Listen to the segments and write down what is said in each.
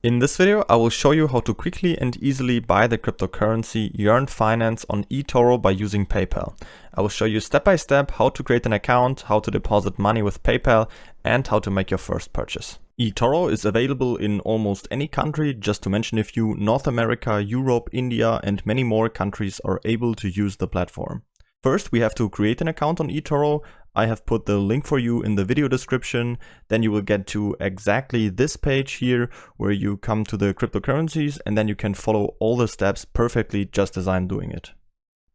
In this video, I will show you how to quickly and easily buy the cryptocurrency yearn.finance on eToro by using PayPal. I will show you step by step how to create an account, how to deposit money with PayPal, and how to make your first purchase. eToro is available in almost any country. Just to mention a few: North America, Europe, India, and many more countries are able to use the platform. First, we have to create an account on eToro. I have put the link for you in the video description. Then you will get to exactly this page here where you come to the cryptocurrencies, and then you can follow all the steps perfectly just as I'm doing it.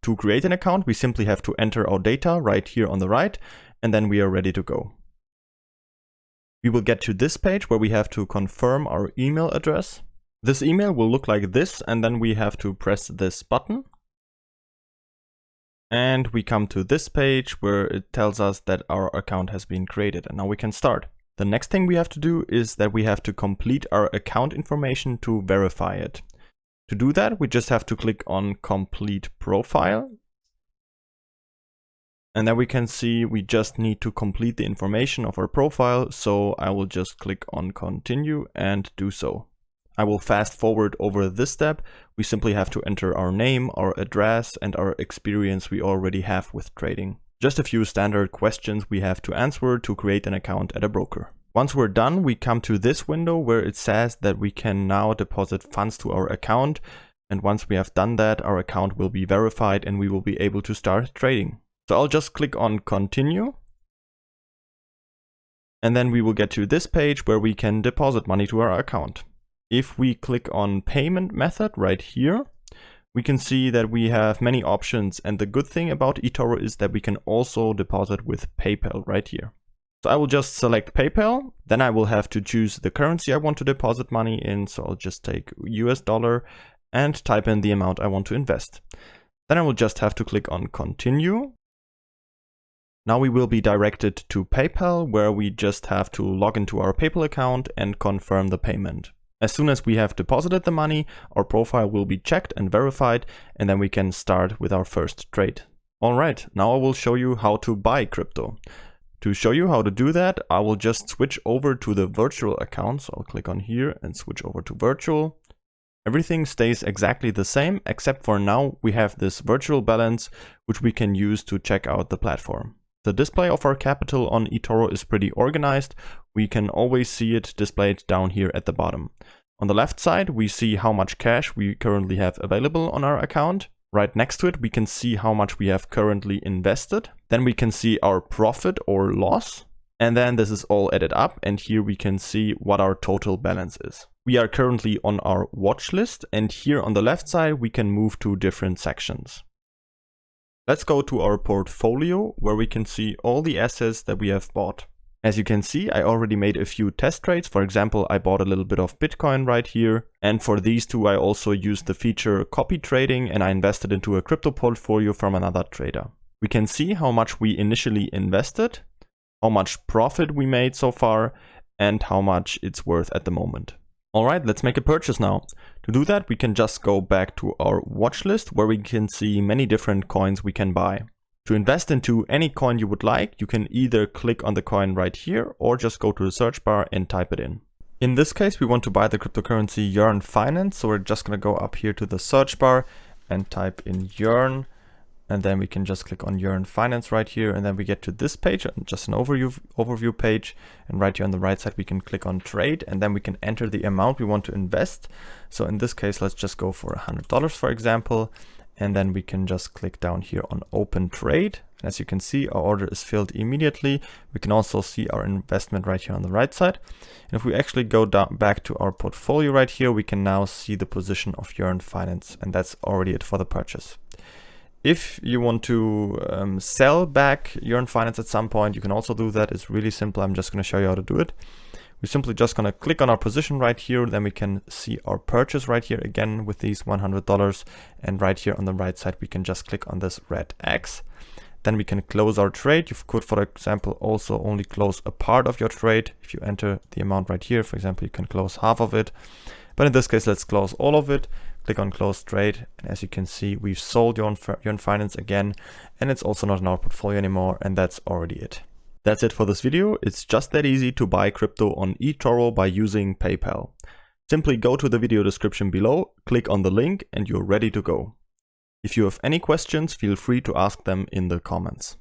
To create an account, we simply have to enter our data right here on the right, and then we are ready to go. We will get to this page where we have to confirm our email address. This email will look like this, and then we have to press this button. And we come to this page where it tells us that our account has been created, and now we can start. The next thing we have to do is that we have to complete our account information to verify it. To do that, we just have to click on Complete Profile. And then we can see we just need to complete the information of our profile, so I will just click on Continue and do so. I will fast forward over this step. We simply have to enter our name, our address, and our experience we already have with trading. Just a few standard questions we have to answer to create an account at a broker. Once we're done, we come to this window where it says that we can now deposit funds to our account. And once we have done that, our account will be verified and we will be able to start trading. So I'll just click on Continue. And then we will get to this page where we can deposit money to our account. If we click on payment method right here, we can see that we have many options, and the good thing about eToro is that we can also deposit with PayPal right here. So I will just select PayPal, then I will have to choose the currency I want to deposit money in, so I'll just take US dollar and type in the amount I want to invest. Then I will just have to click on Continue. Now we will be directed to PayPal, where we just have to log into our PayPal account and confirm the payment. As soon as we have deposited the money, our profile will be checked and verified, and then we can start with our first trade. Alright, now I will show you how to buy crypto. To show you how to do that, I will just switch over to the virtual account. So I'll click on here and switch over to virtual. Everything stays exactly the same, except for now we have this virtual balance, which we can use to check out the platform. The display of our capital on eToro is pretty organized. We can always see it displayed down here at the bottom. On the left side, we see how much cash we currently have available on our account. Right next to it, we can see how much we have currently invested. Then we can see our profit or loss. And then this is all added up, and here we can see what our total balance is. We are currently on our watch list, and here on the left side, we can move to different sections. Let's go to our portfolio, where we can see all the assets that we have bought. As you can see, I already made a few test trades. For example, I bought a little bit of Bitcoin right here. And for these two, I also used the feature copy trading, and I invested into a crypto portfolio from another trader. We can see how much we initially invested, how much profit we made so far, and how much it's worth at the moment. Alright, let's make a purchase now. To do that, we can just go back to our watch list where we can see many different coins we can buy. To invest into any coin you would like, you can either click on the coin right here or just go to the search bar and type it in. In this case, we want to buy the cryptocurrency yearn.finance, so we're just going to go up here to the search bar and type in yearn. And then we can just click on yearn.finance right here, and then we get to this page, just an overview page. And right here on the right side, we can click on trade, and then we can enter the amount we want to invest. So in this case, let's just go for $100, for example. And then we can just click down here on open trade. And as you can see, our order is filled immediately. We can also see our investment right here on the right side. And if we actually go back to our portfolio right here, we can now see the position of yearn.finance, and that's already it for the purchase. If you want to sell back yearn.finance at some point, you can also do that. It's really simple. I'm just going to show you how to do it. We're simply just going to click on our position right here. Then we can see our purchase right here again with these $100. And right here on the right side, we can just click on this red X. Then we can close our trade. You could, for example, also only close a part of your trade. If you enter the amount right here, for example, you can close half of it. But in this case, let's close all of it. Click on close trade. And as you can see, we've sold yearn.finance again, and it's also not in our portfolio anymore. And that's already it. That's it for this video. It's just that easy to buy crypto on eToro by using PayPal. Simply go to the video description below, click on the link, and you're ready to go. If you have any questions, feel free to ask them in the comments.